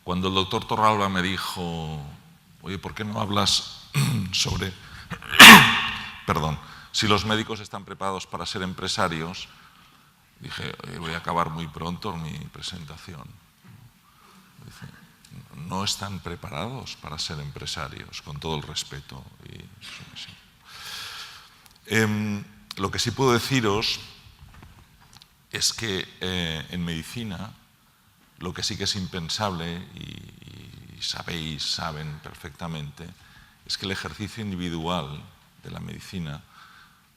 Cuando el doctor Torralba me dijo, oye, ¿por qué no hablas sobre, perdón, si los médicos están preparados para ser empresarios? Dije, oye, voy a acabar muy pronto mi presentación. Dice, no están preparados para ser empresarios, con todo el respeto. Y sí. Lo que sí puedo deciros es que en medicina lo que sí que es impensable, y saben perfectamente, es que el ejercicio individual de la medicina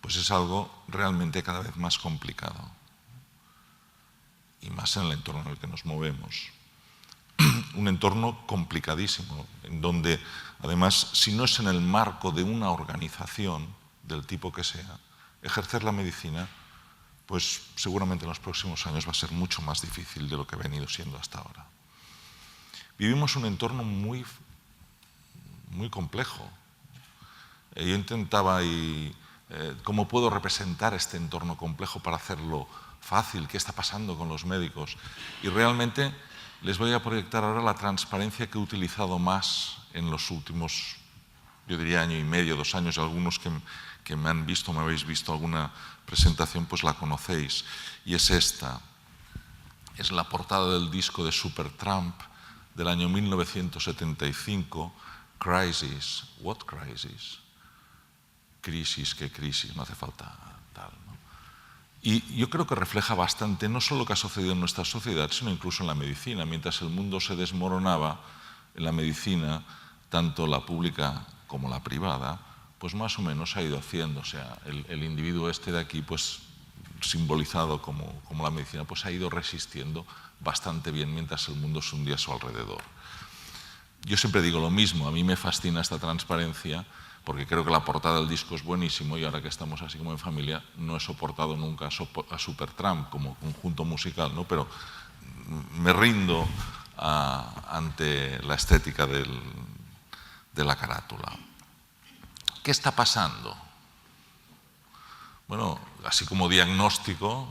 pues es algo realmente cada vez más complicado, y más en el entorno en el que nos movemos. Un entorno complicadísimo, en donde, además, si no es en el marco de una organización, del tipo que sea, ejercer la medicina, pues seguramente en los próximos años va a ser mucho más difícil de lo que ha venido siendo hasta ahora. Vivimos un entorno muy complejo. Yo intentaba, ¿cómo puedo representar este entorno complejo para hacerlo fácil? ¿Qué está pasando con los médicos? Y realmente les voy a proyectar ahora la transparencia que he utilizado más en los últimos, yo diría, año y medio, 2 años. Algunos que me han visto, me habéis visto alguna presentación, pues la conocéis. Y es esta. Es la portada del disco de Supertramp del año 1975, Crisis. What crisis? Crisis, ¿qué crisis? No hace falta tal, ¿no? Y yo creo que refleja bastante no solo lo que ha sucedido en nuestra sociedad, sino incluso en la medicina. Mientras el mundo se desmoronaba, en la medicina, tanto la pública como la privada, pues más o menos ha ido haciendo. O sea, el individuo este de aquí, pues simbolizado como la medicina, pues ha ido resistiendo bastante bien mientras el mundo se hundía a su alrededor. Yo siempre digo lo mismo, a mí me fascina esta transparencia, porque creo que la portada del disco es buenísimo, y ahora que estamos así como en familia, no he soportado nunca a Supertramp como conjunto musical, ¿no? Pero me rindo ante la estética de la carátula. ¿Qué está pasando? Bueno, así como diagnóstico,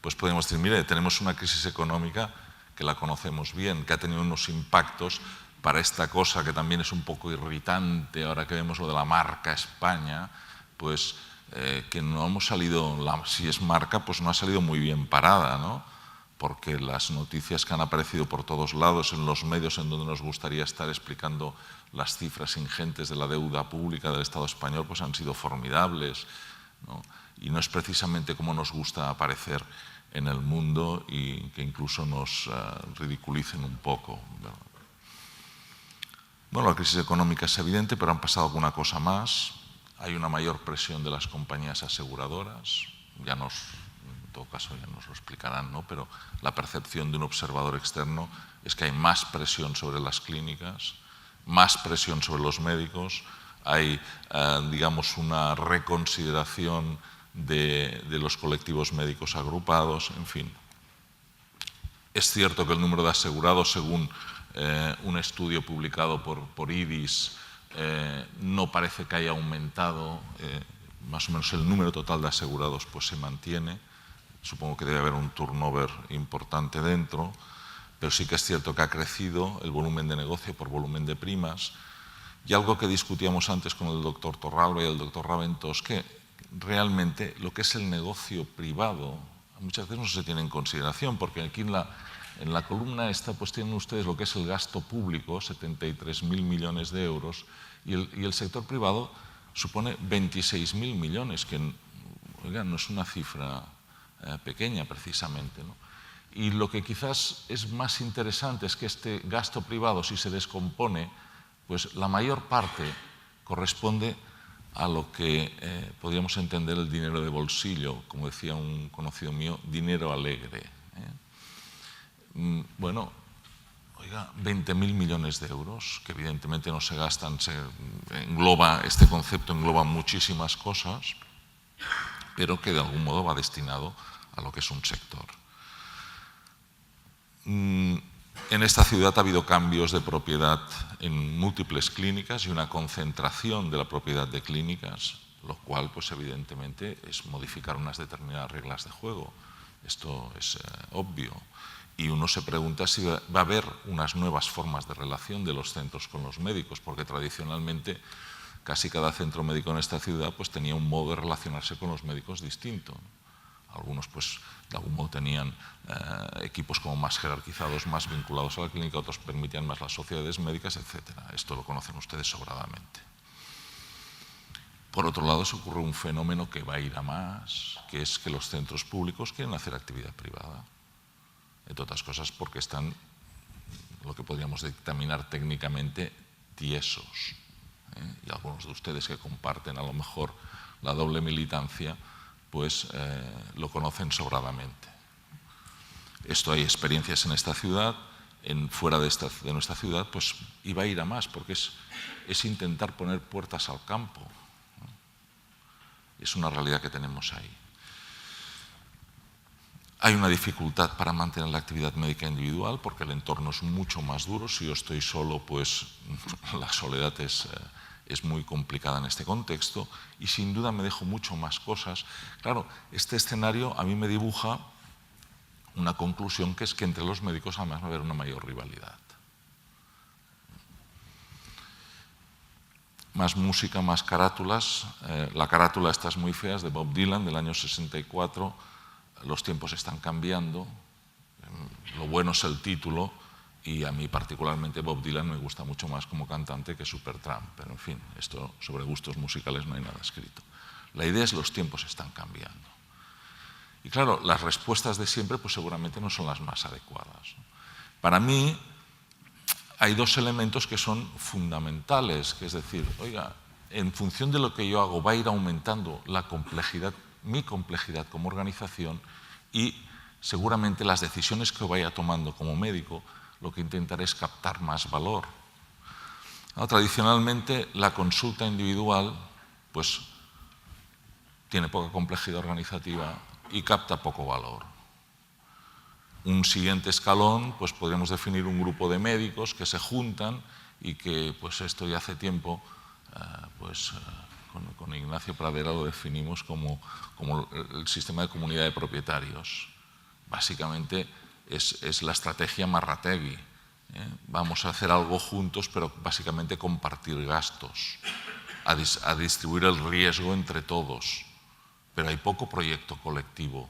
pues podemos decir, mire, tenemos una crisis económica que la conocemos bien, que ha tenido unos impactos para esta cosa que también es un poco irritante, ahora que vemos lo de la marca España, pues que no hemos salido, si es marca, pues no ha salido muy bien parada, ¿no? Porque las noticias que han aparecido por todos lados en los medios en donde nos gustaría estar explicando las cifras ingentes de la deuda pública del Estado español, pues han sido formidables, ¿no? Y no es precisamente como nos gusta aparecer en el mundo, y que incluso nos ridiculicen un poco, ¿verdad? Bueno, la crisis económica es evidente, pero han pasado alguna cosa más. Hay una mayor presión de las compañías aseguradoras, en todo caso ya nos lo explicarán, ¿no? Pero la percepción de un observador externo es que hay más presión sobre las clínicas, más presión sobre los médicos, hay, digamos, una reconsideración de los colectivos médicos agrupados, en fin. Es cierto que el número de asegurados, según un estudio publicado por IDIS, no parece que haya aumentado, más o menos el número total de asegurados pues se mantiene. Supongo que debe haber un turnover importante dentro, pero sí que es cierto que ha crecido el volumen de negocio por volumen de primas. Y algo que discutíamos antes con el doctor Torralba y el doctor Raventós, que realmente lo que es el negocio privado muchas veces no se tiene en consideración, porque aquí en la columna esta pues tienen ustedes lo que es el gasto público, 73.000 millones de euros, y el sector privado supone 26.000 millones, que oiga, no es una cifra pequeña precisamente, ¿no? Y lo que quizás es más interesante es que este gasto privado, si se descompone, pues la mayor parte corresponde a lo que podríamos entender el dinero de bolsillo, como decía un conocido mío, dinero alegre. Bueno, oiga, 20.000 millones de euros, que evidentemente no se gastan, este concepto engloba muchísimas cosas, pero que de algún modo va destinado a lo que es un sector. En esta ciudad ha habido cambios de propiedad en múltiples clínicas y una concentración de la propiedad de clínicas, lo cual, pues evidentemente, es modificar unas determinadas reglas de juego. Esto es obvio. Y uno se pregunta si va a haber unas nuevas formas de relación de los centros con los médicos, porque tradicionalmente casi cada centro médico en esta ciudad pues, tenía un modo de relacionarse con los médicos distinto. Algunos pues, de algún modo tenían equipos como más jerarquizados, más vinculados a la clínica, otros permitían más las sociedades médicas, etc. Esto lo conocen ustedes sobradamente. Por otro lado, se ocurre un fenómeno que va a ir a más, que es que los centros públicos quieren hacer actividad privada. Entre otras cosas porque están, lo que podríamos dictaminar técnicamente, tiesos. Y algunos de ustedes que comparten a lo mejor la doble militancia, pues lo conocen sobradamente. Esto hay experiencias en esta ciudad, fuera de nuestra ciudad, pues iba a ir a más, porque es intentar poner puertas al campo. Es una realidad que tenemos ahí. Hay una dificultad para mantener la actividad médica individual porque el entorno es mucho más duro. Si yo estoy solo, pues la soledad es muy complicada en este contexto y sin duda me dejo mucho más cosas. Claro, este escenario a mí me dibuja una conclusión que es que entre los médicos además va a haber una mayor rivalidad. Más música, más carátulas. La carátula esta es muy fea, es de Bob Dylan del año 64. Los tiempos están cambiando. Lo bueno es el título y a mí particularmente Bob Dylan me gusta mucho más como cantante que Supertramp. Pero en fin, esto sobre gustos musicales no hay nada escrito. La idea es que los tiempos están cambiando. Y claro, las respuestas de siempre pues seguramente no son las más adecuadas. Para mí hay dos elementos que son fundamentales, que es decir, oiga, en función de lo que yo hago va a ir aumentando la complejidad, mi complejidad como organización y seguramente las decisiones que vaya tomando como médico lo que intentaré es captar más valor. Tradicionalmente la consulta individual pues tiene poca complejidad organizativa y capta poco valor. Un siguiente escalón, pues podríamos definir un grupo de médicos que se juntan y que, pues esto ya hace tiempo, con Ignacio Pradera lo definimos como el sistema de comunidad de propietarios. Básicamente es la estrategia Marrategui. Vamos a hacer algo juntos, pero básicamente compartir gastos, a distribuir el riesgo entre todos. Pero hay poco proyecto colectivo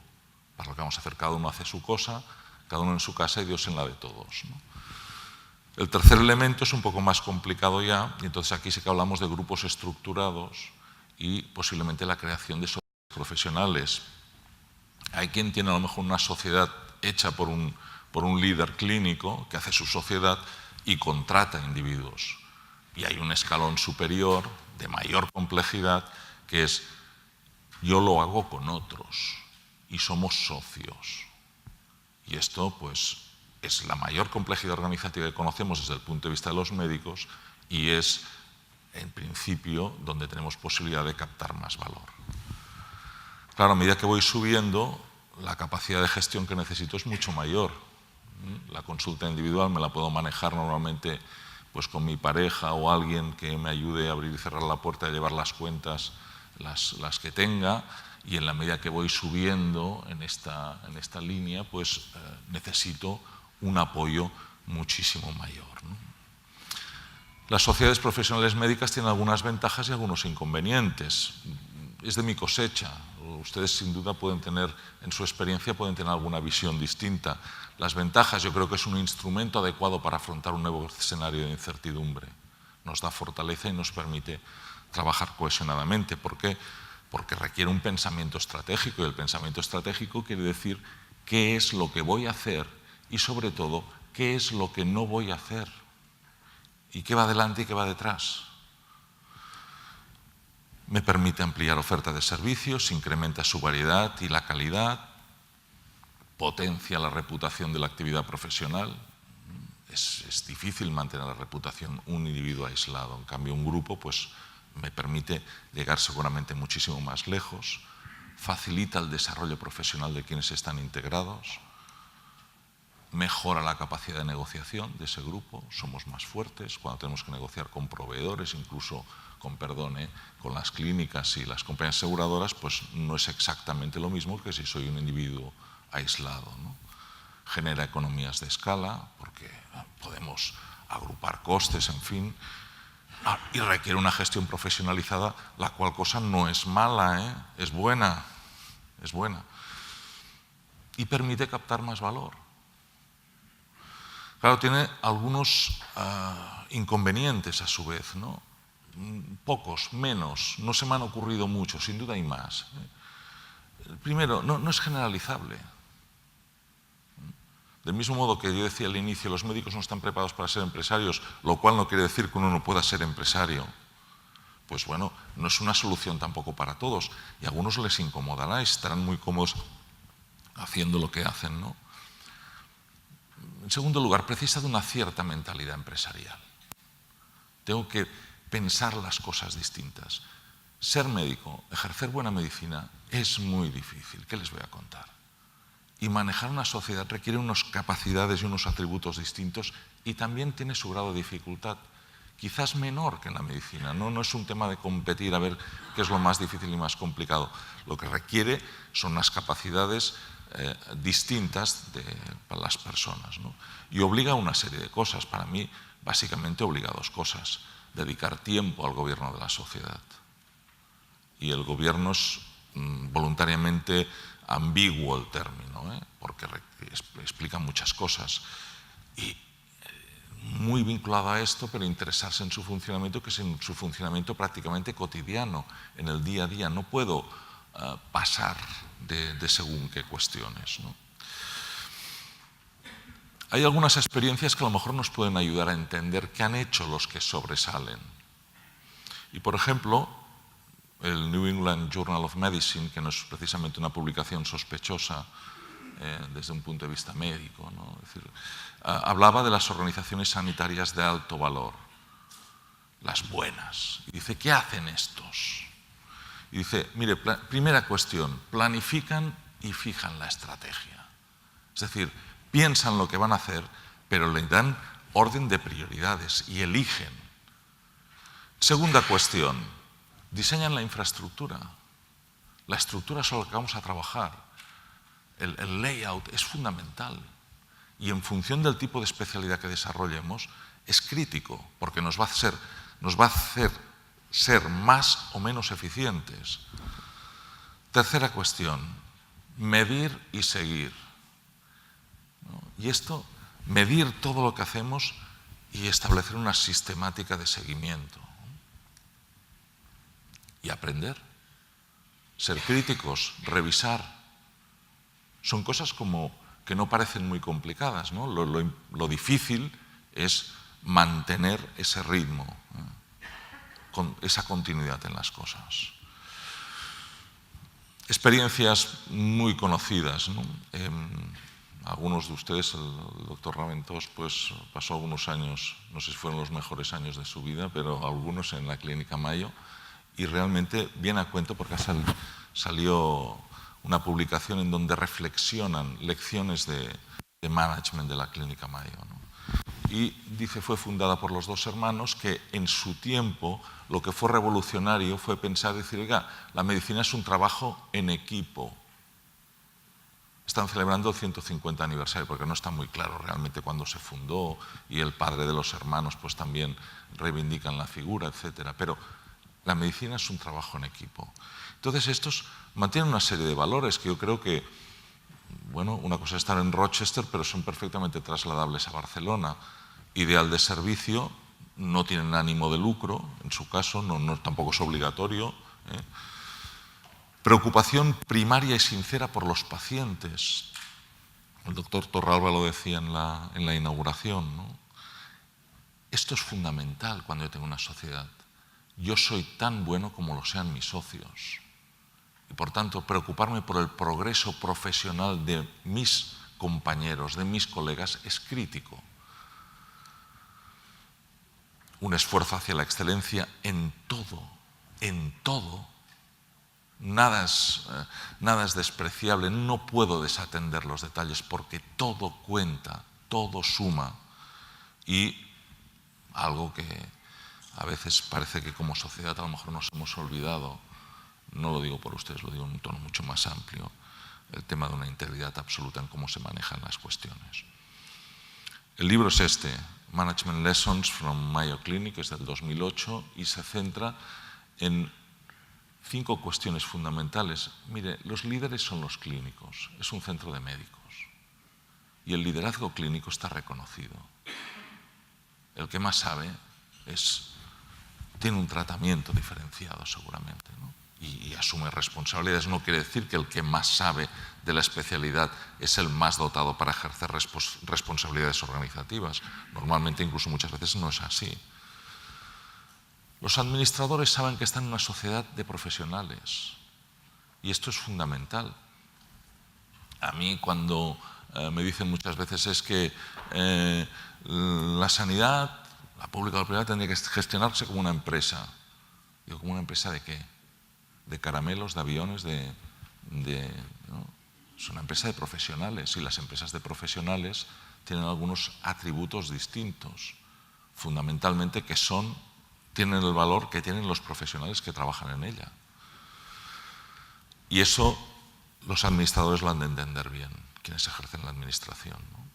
para lo que vamos a hacer. Cada uno hace su cosa, cada uno en su casa y Dios en la de todos, ¿no? El tercer elemento es un poco más complicado ya, y entonces aquí sí que hablamos de grupos estructurados y posiblemente la creación de sociedades profesionales. Hay quien tiene a lo mejor una sociedad hecha por un líder clínico que hace su sociedad y contrata individuos. Y hay un escalón superior, de mayor complejidad, que es yo lo hago con otros y somos socios. Y esto pues es la mayor complejidad organizativa que conocemos desde el punto de vista de los médicos y es, en principio, donde tenemos posibilidad de captar más valor. Claro, a medida que voy subiendo, la capacidad de gestión que necesito es mucho mayor. La consulta individual me la puedo manejar normalmente pues, con mi pareja o alguien que me ayude a abrir y cerrar la puerta, a llevar las cuentas, las que tenga, y en la medida que voy subiendo en esta línea, pues necesito un apoyo muchísimo mayor, ¿no? Las sociedades profesionales médicas tienen algunas ventajas y algunos inconvenientes. Es de mi cosecha. Ustedes sin duda pueden tener, en su experiencia, pueden tener alguna visión distinta. Las ventajas, yo creo que es un instrumento adecuado para afrontar un nuevo escenario de incertidumbre. Nos da fortaleza y nos permite trabajar cohesionadamente. ¿Por qué? Porque requiere un pensamiento estratégico, y el pensamiento estratégico quiere decir qué es lo que voy a hacer y, sobre todo, qué es lo que no voy a hacer y qué va adelante y qué va detrás. Me permite ampliar oferta de servicios, incrementa su variedad y la calidad, potencia la reputación de la actividad profesional. Es difícil mantener la reputación un individuo aislado, en cambio un grupo pues me permite llegar seguramente muchísimo más lejos, facilita el desarrollo profesional de quienes están integrados, mejora la capacidad de negociación de ese grupo, somos más fuertes cuando tenemos que negociar con proveedores, incluso con las clínicas y las compañías aseguradoras, pues no es exactamente lo mismo que si soy un individuo aislado, ¿no? Genera economías de escala, porque podemos agrupar costes, en fin, y requiere una gestión profesionalizada, la cual cosa no es mala, es buena, es buena. Y permite captar más valor. Claro, tiene algunos inconvenientes a su vez, ¿no? Pocos, menos, no se me han ocurrido muchos, sin duda hay más. Primero, no es generalizable. Del mismo modo que yo decía al inicio, los médicos no están preparados para ser empresarios, lo cual no quiere decir que uno no pueda ser empresario. Pues bueno, no es una solución tampoco para todos, y a algunos les incomodará y estarán muy cómodos haciendo lo que hacen, ¿no? En segundo lugar, precisa de una cierta mentalidad empresarial. Tengo que pensar las cosas distintas. Ser médico, ejercer buena medicina, es muy difícil. ¿Qué les voy a contar? Y manejar una sociedad requiere unas capacidades y unos atributos distintos y también tiene su grado de dificultad, quizás menor que en la medicina. No es un tema de competir a ver qué es lo más difícil y más complicado. Lo que requiere son unas capacidades distintas para las personas, ¿no? Y obliga a una serie de cosas. Para mí, básicamente obliga a dos cosas. Dedicar tiempo al gobierno de la sociedad. Y el gobierno es voluntariamente ambiguo el término, porque explica muchas cosas. Y muy vinculado a esto, pero interesarse en su funcionamiento, que es en su funcionamiento prácticamente cotidiano, en el día a día. No puedo pasar de según qué cuestiones, ¿no? Hay algunas experiencias que a lo mejor nos pueden ayudar a entender qué han hecho los que sobresalen. Y, por ejemplo, el New England Journal of Medicine, que no es precisamente una publicación sospechosa desde un punto de vista médico, ¿no? Es decir, hablaba de las organizaciones sanitarias de alto valor, las buenas. Y dice, ¿qué hacen estos? Y dice, mire, primera cuestión, planifican y fijan la estrategia. Es decir, piensan lo que van a hacer, pero le dan orden de prioridades y eligen. Segunda cuestión, diseñan la infraestructura. La estructura sobre la que vamos a trabajar. El layout es fundamental. Y en función del tipo de especialidad que desarrollemos, es crítico, porque nos va a hacer ser más o menos eficientes. Tercera cuestión, medir y seguir, ¿no? Y esto, medir todo lo que hacemos y establecer una sistemática de seguimiento. Y aprender, ser críticos, revisar. Son cosas como que no parecen muy complicadas, ¿no? Lo difícil es mantener ese ritmo, con esa continuidad en las cosas. Experiencias muy conocidas, ¿no? Algunos de ustedes, el doctor Raventós, pues pasó algunos años, no sé si fueron los mejores años de su vida, pero algunos en la Clínica Mayo, y realmente viene a cuento porque salió una publicación en donde reflexionan lecciones de management de la Clínica Mayo, ¿no? Y dice, fue fundada por los dos hermanos que en su tiempo lo que fue revolucionario fue pensar, decir, oiga, la medicina es un trabajo en equipo. Están celebrando el 150 aniversario, porque no está muy claro realmente cuándo se fundó, y el padre de los hermanos pues también reivindican la figura, etc. Pero la medicina es un trabajo en equipo. Entonces estos mantienen una serie de valores que yo creo que, bueno, una cosa es estar en Rochester, pero son perfectamente trasladables a Barcelona. Ideal de servicio, no tienen ánimo de lucro, en su caso, tampoco es obligatorio. Preocupación primaria y sincera por los pacientes. El doctor Torralba lo decía en la inauguración, ¿no? Esto es fundamental cuando yo tengo una sociedad. Yo soy tan bueno como lo sean mis socios. Y por tanto, preocuparme por el progreso profesional de mis compañeros, de mis colegas, es crítico. Un esfuerzo hacia la excelencia en todo. Nada es despreciable, no puedo desatender los detalles porque todo cuenta, todo suma. Y algo que a veces parece que como sociedad a lo mejor nos hemos olvidado, no lo digo por ustedes, lo digo en un tono mucho más amplio, el tema de una integridad absoluta en cómo se manejan las cuestiones. El libro es este, Management Lessons from Mayo Clinic, es del 2008 y se centra en 5 cuestiones fundamentales. Mire, los líderes son los clínicos, es un centro de médicos y el liderazgo clínico está reconocido. El que más sabe tiene un tratamiento diferenciado seguramente, ¿no? Y asume responsabilidades. No quiere decir que el que más sabe de la especialidad es el más dotado para ejercer responsabilidades organizativas. Normalmente, incluso muchas veces, no es así. Los administradores saben que están en una sociedad de profesionales y esto es fundamental. A mí cuando me dicen muchas veces es que la sanidad, la pública o la privada, tendría que gestionarse como una empresa. Digo, ¿como una empresa de qué? ¿De caramelos, de aviones, ¿no? Es una empresa de profesionales y las empresas de profesionales tienen algunos atributos distintos, fundamentalmente que tienen el valor que tienen los profesionales que trabajan en ella. Y eso los administradores lo han de entender bien, quienes ejercen la administración, ¿no?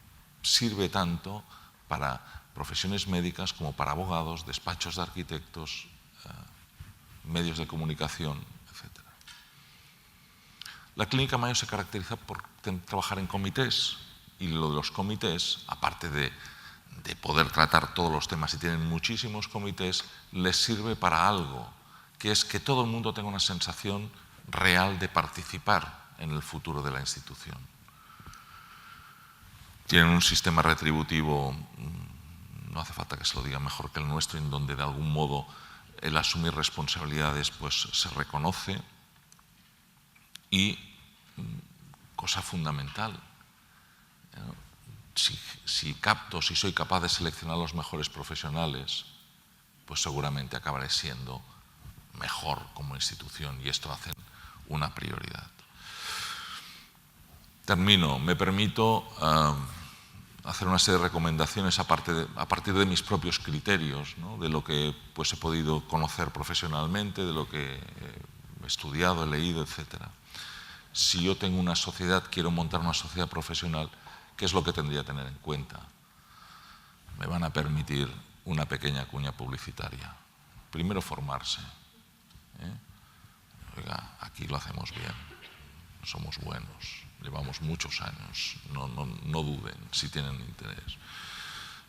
Sirve tanto para profesiones médicas como para abogados, despachos de arquitectos, medios de comunicación, etc. La Clínica Mayo se caracteriza por trabajar en comités y lo de los comités, aparte de poder tratar todos los temas y tienen muchísimos comités, les sirve para algo, que es que todo el mundo tenga una sensación real de participar en el futuro de la institución. Tienen un sistema retributivo, no hace falta que se lo diga mejor que el nuestro, en donde de algún modo el asumir responsabilidades pues se reconoce y, cosa fundamental, si soy capaz de seleccionar los mejores profesionales, pues seguramente acabaré siendo mejor como institución y esto hace una prioridad. Termino, me permito hacer una serie de recomendaciones a partir de mis propios criterios, ¿no? De lo que pues, he podido conocer profesionalmente, de lo que he estudiado, he leído, etc. Si yo tengo una sociedad, quiero montar una sociedad profesional, ¿qué es lo que tendría que tener en cuenta? Me van a permitir una pequeña cuña publicitaria. Primero, formarse. Oiga, aquí lo hacemos bien, somos buenos, llevamos muchos años, no duden si tienen interés.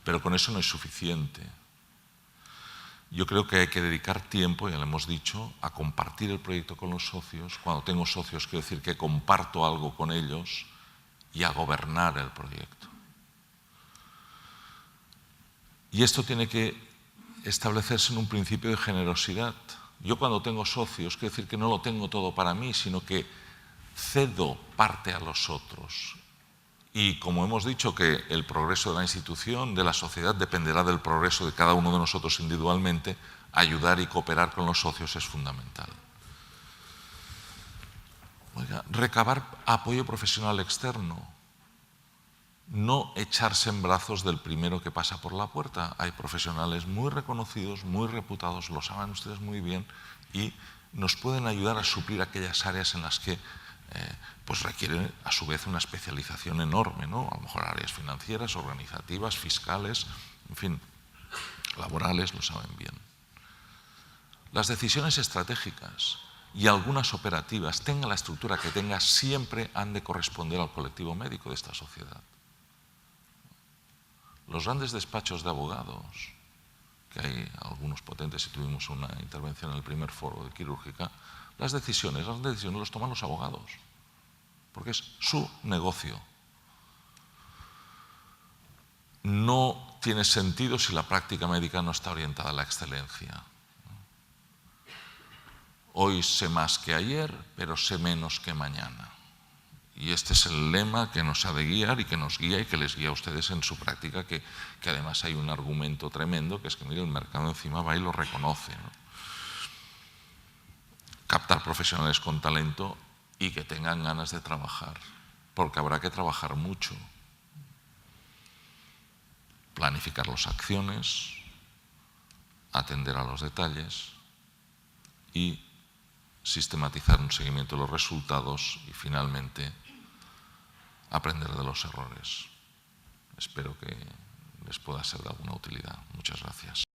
Pero con eso no es suficiente. Yo creo que hay que dedicar tiempo, ya lo hemos dicho, a compartir el proyecto con los socios. Cuando tengo socios, quiero decir que comparto algo con ellos y a gobernar el proyecto. Y esto tiene que establecerse en un principio de generosidad. Yo cuando tengo socios, quiero decir que no lo tengo todo para mí, sino que cedo parte a los otros. Y como hemos dicho que el progreso de la institución, de la sociedad, dependerá del progreso de cada uno de nosotros individualmente, ayudar y cooperar con los socios es fundamental. Oiga, recabar apoyo profesional externo. No echarse en brazos del primero que pasa por la puerta. Hay profesionales muy reconocidos, muy reputados, lo saben ustedes muy bien, y nos pueden ayudar a suplir aquellas áreas en las que pues requieren a su vez una especialización enorme, ¿no? A lo mejor áreas financieras, organizativas, fiscales, en fin, laborales, lo saben bien. Las decisiones estratégicas y algunas operativas, tenga la estructura que tenga, siempre han de corresponder al colectivo médico de esta sociedad. Los grandes despachos de abogados, que hay algunos potentes y tuvimos una intervención en el primer foro de quirúrgica, las decisiones las toman los abogados, porque es su negocio. No tiene sentido si la práctica médica no está orientada a la excelencia. Hoy sé más que ayer, pero sé menos que mañana. Y este es el lema que nos ha de guiar y que nos guía y que les guía a ustedes en su práctica, que además hay un argumento tremendo, que es que mire, el mercado encima va y lo reconoce, ¿no? Captar profesionales con talento y que tengan ganas de trabajar, porque habrá que trabajar mucho. Planificar las acciones, atender a los detalles y sistematizar un seguimiento de los resultados y finalmente aprender de los errores. Espero que les pueda ser de alguna utilidad. Muchas gracias.